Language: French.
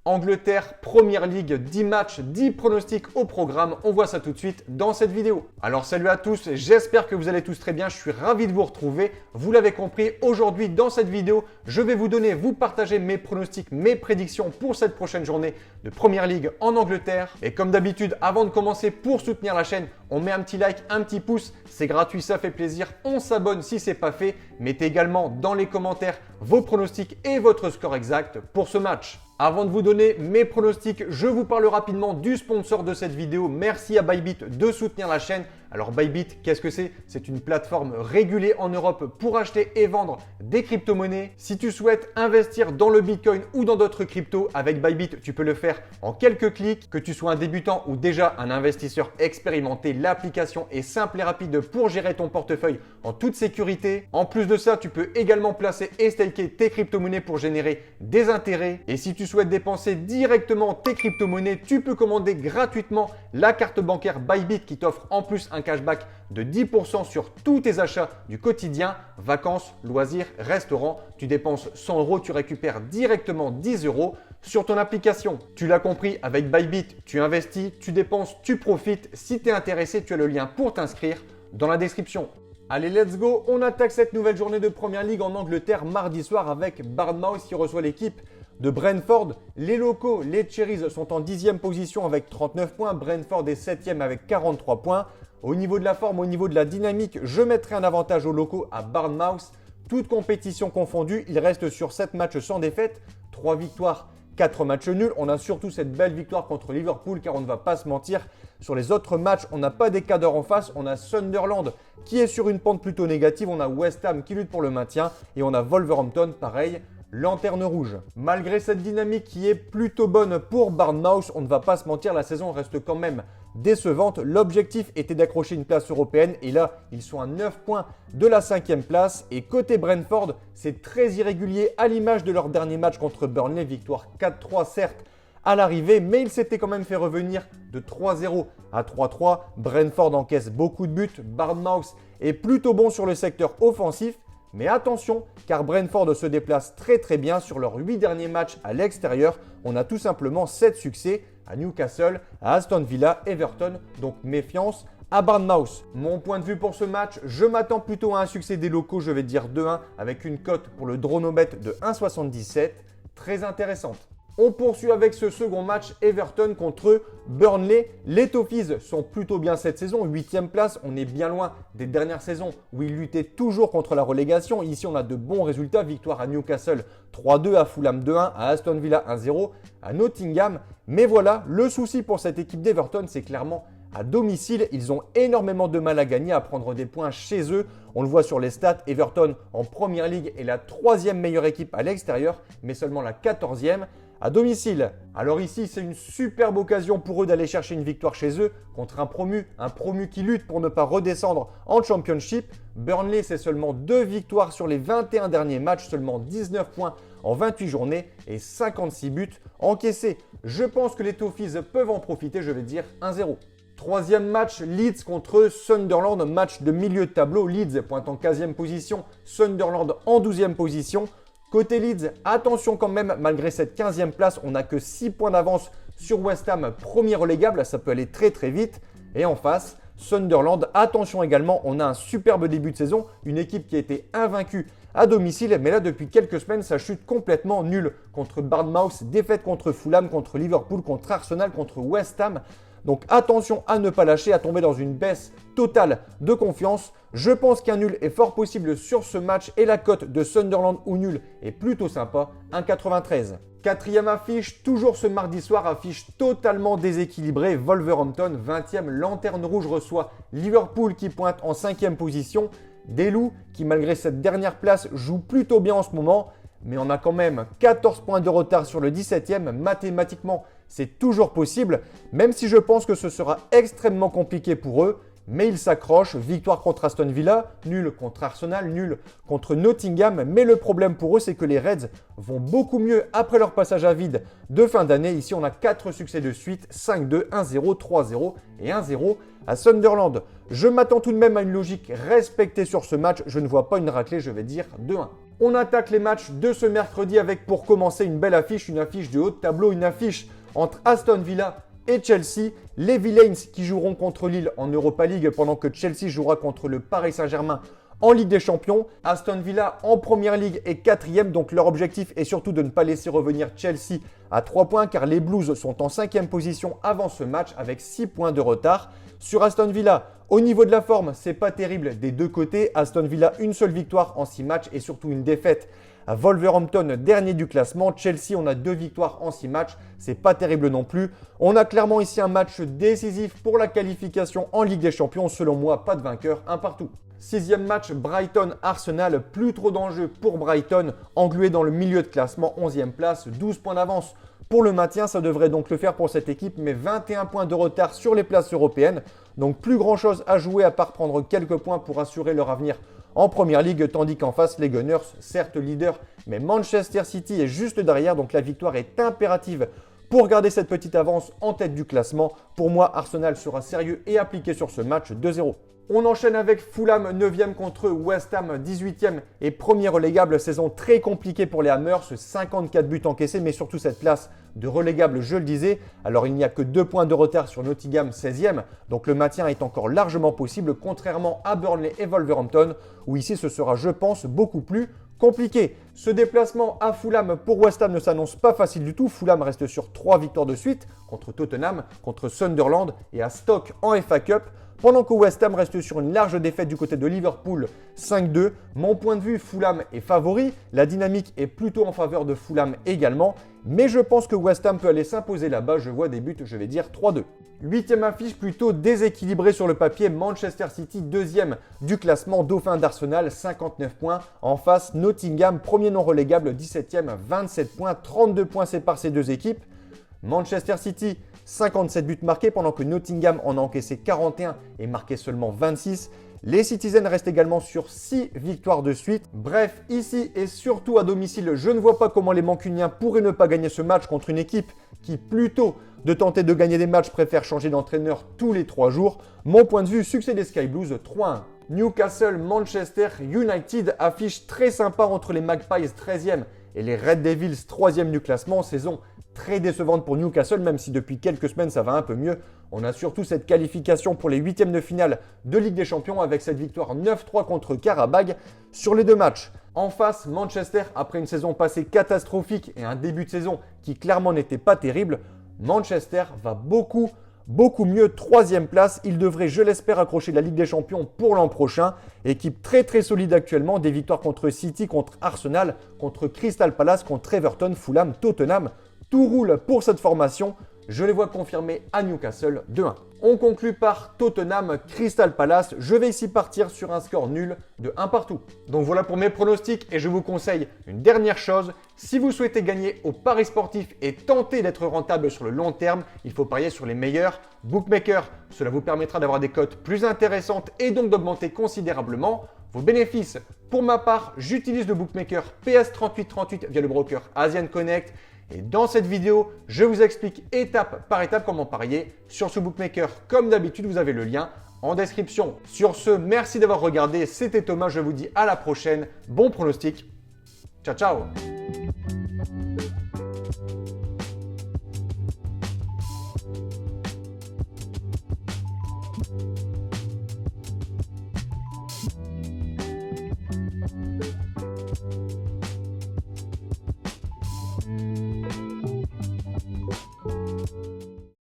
Angleterre, Première Ligue, 10 matchs, 10 pronostics au programme. On voit ça tout de suite dans cette vidéo. Alors salut à tous, j'espère que vous allez tous très bien. Je suis ravi de vous retrouver. Vous l'avez compris, aujourd'hui dans cette vidéo, je vais vous partager mes pronostics, mes prédictions pour cette prochaine journée de Première Ligue en Angleterre. Et comme d'habitude, avant de commencer, pour soutenir la chaîne, on met un petit like, un petit pouce. C'est gratuit, ça fait plaisir. On s'abonne si ce n'est pas fait. Mettez également dans les commentaires vos pronostics et votre score exact pour ce match. Avant de vous donner mes pronostics, je vous parle rapidement du sponsor de cette vidéo. Merci à Bybit de soutenir la chaîne. Alors Bybit, qu'est-ce que c'est? C'est une plateforme régulée en Europe pour acheter et vendre des crypto-monnaies. Si tu souhaites investir dans le Bitcoin ou dans d'autres cryptos, avec Bybit, tu peux le faire en quelques clics. Que tu sois un débutant ou déjà un investisseur expérimenté, l'application est simple et rapide pour gérer ton portefeuille en toute sécurité. En plus de ça, tu peux également placer et staker tes crypto-monnaies pour générer des intérêts. Et si tu souhaites dépenser directement tes crypto-monnaies, tu peux commander gratuitement la carte bancaire Bybit qui t'offre en plus un cashback de 10% sur tous tes achats du quotidien, vacances, loisirs, restaurants. Tu dépenses 100 €, tu récupères directement 10 € sur ton application. Tu l'as compris, avec Bybit, tu investis, tu dépenses, tu profites. Si tu es intéressé, tu as le lien pour t'inscrire dans la description. Allez, let's go! On attaque cette nouvelle journée de Première Ligue en Angleterre mardi soir avec Bournemouth qui reçoit l'équipe de Brentford. Les locaux, les Cherries, sont en 10e position avec 39 points. Brentford est 7e avec 43 points. Au niveau de la forme, au niveau de la dynamique, je mettrai un avantage aux locaux à Bournemouth. Toute compétition confondue, il reste sur 7 matchs sans défaite, 3 victoires, 4 matchs nuls. On a surtout cette belle victoire contre Liverpool car on ne va pas se mentir. Sur les autres matchs, on n'a pas des cadres en face. On a Sunderland qui est sur une pente plutôt négative. On a West Ham qui lutte pour le maintien et on a Wolverhampton pareil. Lanterne rouge. Malgré cette dynamique qui est plutôt bonne pour Bournemouth, on ne va pas se mentir, la saison reste quand même décevante. L'objectif était d'accrocher une place européenne et là, ils sont à 9 points de la 5e place. Et côté Brentford, c'est très irrégulier à l'image de leur dernier match contre Burnley. Victoire 4-3 certes à l'arrivée, mais ils s'étaient quand même fait revenir de 3-0 à 3-3. Brentford encaisse beaucoup de buts. Bournemouth est plutôt bon sur le secteur offensif. Mais attention, car Brentford se déplace très bien sur leurs 8 derniers matchs à l'extérieur. On a tout simplement 7 succès à Newcastle, à Aston Villa, Everton. Donc méfiance à Bournemouth. Mon point de vue pour ce match, je m'attends plutôt à un succès des locaux. Je vais dire 2-1 avec une cote pour le Dronobet de 1,77. Très intéressante. On poursuit avec ce second match, Everton contre Burnley. Les Toffees sont plutôt bien cette saison, 8e place. On est bien loin des dernières saisons où ils luttaient toujours contre la relégation. Ici, on a de bons résultats. Victoire à Newcastle 3-2, à Fulham 2-1, à Aston Villa 1-0, à Nottingham. Mais voilà, le souci pour cette équipe d'Everton, c'est clairement à domicile. Ils ont énormément de mal à gagner, à prendre des points chez eux. On le voit sur les stats, Everton en Première Ligue est la 3e meilleure équipe à l'extérieur, mais seulement la 14e à domicile. Alors ici, c'est une superbe occasion pour eux d'aller chercher une victoire chez eux contre un promu qui lutte pour ne pas redescendre en Championship. Burnley, c'est seulement 2 victoires sur les 21 derniers matchs, seulement 19 points en 28 journées et 56 buts encaissés. Je pense que les Toffees peuvent en profiter, je vais dire 1-0. Troisième match, Leeds contre Sunderland, match de milieu de tableau. Leeds pointe en 15e position, Sunderland en 12e position. Côté Leeds, attention quand même, malgré cette 15e place, on n'a que 6 points d'avance sur West Ham, premier relégable, ça peut aller très vite. Et en face, Sunderland, attention également, on a un superbe début de saison, une équipe qui a été invaincue à domicile, mais là depuis quelques semaines, ça chute complètement nul contre Bournemouth, défaite contre Fulham, contre Liverpool, contre Arsenal, contre West Ham. Donc attention à ne pas lâcher, à tomber dans une baisse totale de confiance. Je pense qu'un nul est fort possible sur ce match et la cote de Sunderland ou nul est plutôt sympa, 1,93. Quatrième affiche, toujours ce mardi soir, affiche totalement déséquilibrée. Wolverhampton, 20e, lanterne rouge reçoit Liverpool qui pointe en 5e position. Des Loups qui malgré cette dernière place jouent plutôt bien en ce moment. Mais on a quand même 14 points de retard sur le 17e. Mathématiquement, c'est toujours possible, même si je pense que ce sera extrêmement compliqué pour eux. Mais ils s'accrochent. Victoire contre Aston Villa, nul contre Arsenal, nul contre Nottingham. Mais le problème pour eux, c'est que les Reds vont beaucoup mieux après leur passage à vide de fin d'année. Ici, on a 4 succès de suite, 5-2, 1-0, 3-0 et 1-0 à Sunderland. Je m'attends tout de même à une logique respectée sur ce match. Je ne vois pas une raclée, je vais dire 2-1. On attaque les matchs de ce mercredi avec pour commencer une belle affiche, une affiche de haut de tableau, une affiche entre Aston Villa et Chelsea. Les Villains qui joueront contre Lille en Europa League pendant que Chelsea jouera contre le Paris Saint-Germain en Ligue des Champions. Aston Villa en Première Ligue est 4e, donc leur objectif est surtout de ne pas laisser revenir Chelsea à 3 points car les Blues sont en 5e position avant ce match avec 6 points de retard. Sur Aston Villa, au niveau de la forme, c'est pas terrible des deux côtés. Aston Villa, une seule victoire en 6 matchs et surtout une défaite à Wolverhampton, dernier du classement. Chelsea, on a 2 victoires en 6 matchs, c'est pas terrible non plus. On a clairement ici un match décisif pour la qualification en Ligue des Champions. Selon moi, pas de vainqueur, un partout. 6e match, Brighton-Arsenal, plus trop d'enjeux pour Brighton, englué dans le milieu de classement, 11e place, 12 points d'avance. Pour le maintien, ça devrait donc le faire pour cette équipe, mais 21 points de retard sur les places européennes. Donc plus grand chose à jouer à part prendre quelques points pour assurer leur avenir en Première Ligue, tandis qu'en face, les Gunners, certes leaders, mais Manchester City est juste derrière, donc la victoire est impérative pour garder cette petite avance en tête du classement. Pour moi, Arsenal sera sérieux et appliqué sur ce match 2-0. On enchaîne avec Fulham 9e contre West Ham 18e et premier relégable. Saison très compliquée pour les Hammers, 54 buts encaissés, mais surtout cette place de relégable, je le disais. Alors il n'y a que 2 points de retard sur Nottingham 16e, donc le maintien est encore largement possible, contrairement à Burnley et Wolverhampton, où ici ce sera, je pense, beaucoup plus compliqué. Ce déplacement à Fulham pour West Ham ne s'annonce pas facile du tout. Fulham reste sur 3 victoires de suite contre Tottenham, contre Sunderland et à Stoke en FA Cup. Pendant que West Ham reste sur une large défaite du côté de Liverpool 5-2. Mon point de vue, Fulham est favori. La dynamique est plutôt en faveur de Fulham également. Mais je pense que West Ham peut aller s'imposer là-bas. Je vois des buts, je vais dire 3-2. 8e affiche plutôt déséquilibrée sur le papier. Manchester City, 2e du classement, dauphin d'Arsenal, 59 points. En face, Nottingham, premier non relégable, 17e, 27 points. 32 points séparent ces deux équipes. Manchester City, 57 buts marqués pendant que Nottingham en a encaissé 41 et marqué seulement 26. Les Citizens restent également sur 6 victoires de suite. Bref, ici et surtout à domicile, je ne vois pas comment les Mancuniens pourraient ne pas gagner ce match contre une équipe qui, plutôt de tenter de gagner des matchs, préfère changer d'entraîneur tous les 3 jours. Mon point de vue, succès des Sky Blues 3-1. Newcastle, Manchester United, affiche très sympa entre les Magpies 13e et les Red Devils 3e du classement. Saison très décevante pour Newcastle, même si depuis quelques semaines ça va un peu mieux. On a surtout cette qualification pour les 8e de finale de Ligue des Champions avec cette victoire 9-3 contre Karabag sur les 2 matchs. En face, Manchester, après une saison passée catastrophique et un début de saison qui clairement n'était pas terrible, Manchester va beaucoup mieux, 3e place. Il devrait, je l'espère, accrocher la Ligue des Champions pour l'an prochain. Équipe très solide actuellement, des victoires contre City, contre Arsenal, contre Crystal Palace, contre Everton, Fulham, Tottenham. Tout roule pour cette formation. Je les vois confirmer à Newcastle 2-1. On conclut par Tottenham Crystal Palace. Je vais ici partir sur un score nul de 1 partout. Donc voilà pour mes pronostics et je vous conseille une dernière chose. Si vous souhaitez gagner au paris sportif et tenter d'être rentable sur le long terme, il faut parier sur les meilleurs bookmakers. Cela vous permettra d'avoir des cotes plus intéressantes et donc d'augmenter considérablement vos bénéfices. Pour ma part, j'utilise le bookmaker PS3838 via le broker Asian Connect. Et dans cette vidéo, je vous explique étape par étape comment parier sur ce bookmaker. Comme d'habitude, vous avez le lien en description. Sur ce, merci d'avoir regardé. C'était Thomas, je vous dis à la prochaine. Bon pronostic. Ciao, ciao.